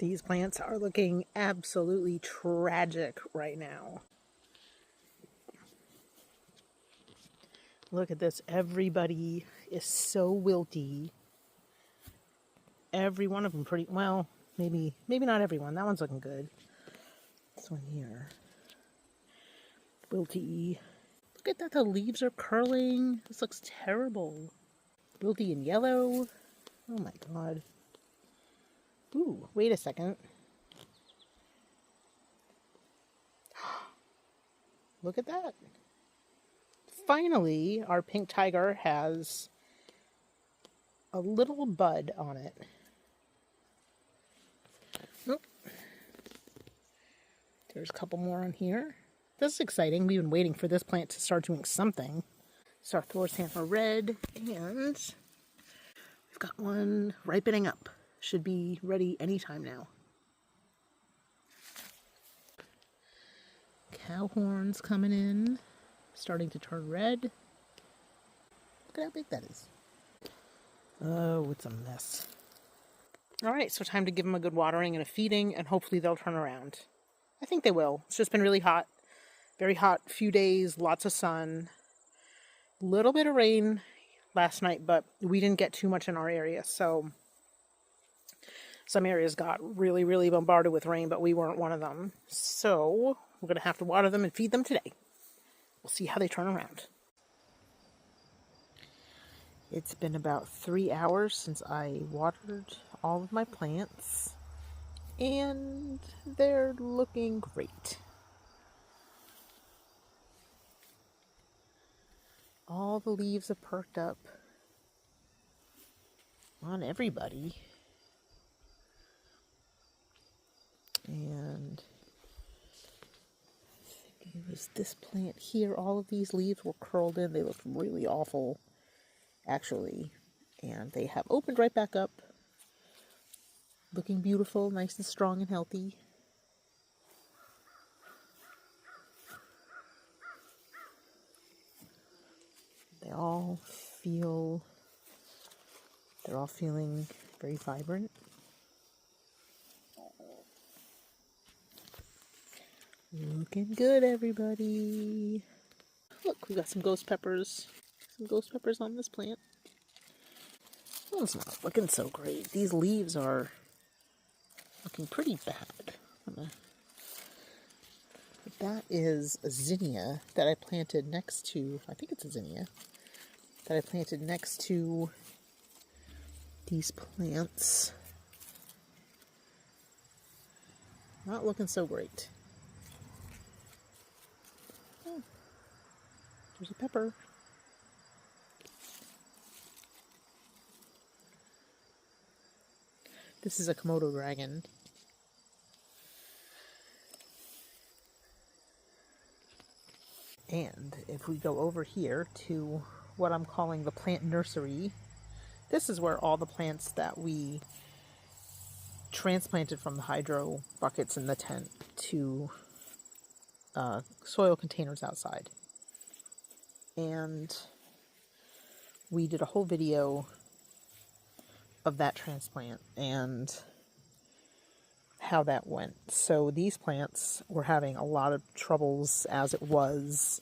These plants are looking absolutely tragic right now. Look at this. Everybody is so wilty. Every one of them pretty well. Maybe not everyone. That one's looking good. This one here. Wilty. Look at that. The leaves are curling. This looks terrible. Wilty and yellow. Oh my god. Ooh, wait a second. Look at that. Finally, our pink tiger has a little bud on it. Oh. There's a couple more on here. This is exciting. We've been waiting for this plant to start doing something. It's our Thor's Hammer Red, and we've got one ripening up. Should be ready anytime now. Cow horns coming in, starting to turn red. Look at how big that is. Oh, it's a mess. All right, so time to give them a good watering and a feeding, and hopefully they'll turn around. I think they will. It's just been really hot. Very hot few days, lots of sun. Little bit of rain last night, but we didn't get too much in our area, so some areas got really, really bombarded with rain, but we weren't one of them. So we're going to have to water them and feed them today. We'll see how they turn around. It's been about 3 hours since I watered all of my plants, and they're looking great. All the leaves have perked up on everybody. And I think it was this plant here. All of these leaves were curled in. They looked really awful, actually. And they have opened right back up. Looking beautiful, nice and strong and healthy. They're all feeling very vibrant. Looking good, everybody. Look, we got some ghost peppers. Some ghost peppers on this plant. This one's not looking so great. These leaves are looking pretty bad. That is a zinnia that I planted next to, I think it's a zinnia, that I planted next to these plants. Not looking so great. Oh, there's a pepper. This is a Komodo dragon. And if we go over here to what I'm calling the plant nursery, this is where all the plants that we transplanted from the hydro buckets in the tent to soil containers outside. And we did a whole video of that transplant and how that went. So these plants were having a lot of troubles as it was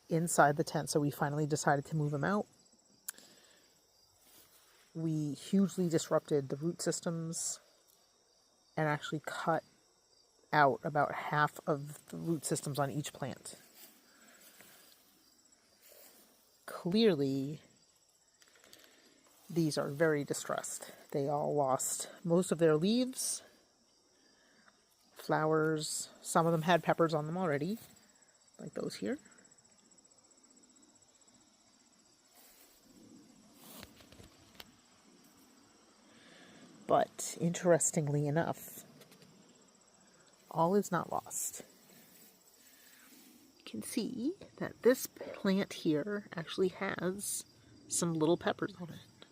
inside the tent, so we finally decided to move them out. We hugely disrupted the root systems and actually cut out about half of the root systems on each plant. Clearly, these are very distressed. They all lost most of their leaves, flowers. Some of them had peppers on them already, like those here. But interestingly enough, all is not lost. You can see that this plant here actually has some little peppers on it.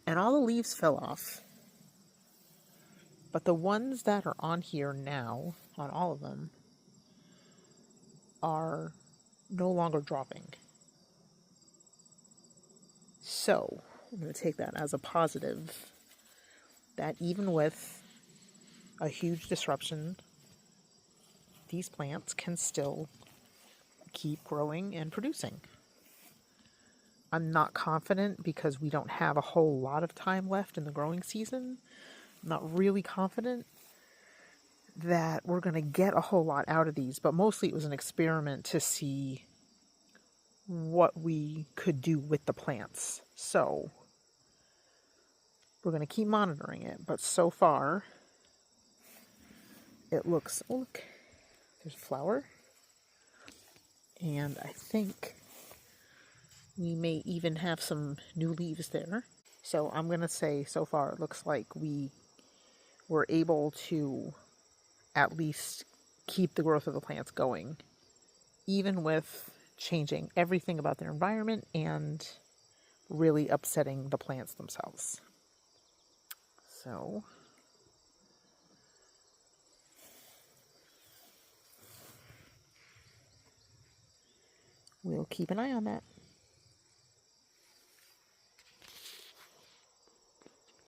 And all the leaves fell off. But the ones that are on here now, on all of them, are no longer dropping. So, I'm going to take that as a positive, that even with a huge disruption, these plants can still keep growing and producing. I'm not confident because we don't have a whole lot of time left in the growing season. I'm not really confident that we're going to get a whole lot out of these, but mostly it was an experiment to see what we could do with the plants. So we're going to keep monitoring it, but so far it looks, oh look, there's a flower, and I think we may even have some new leaves there. So I'm going to say so far it looks like we were able to at least keep the growth of the plants going, even with changing everything about their environment and really upsetting the plants themselves. So we'll keep an eye on that.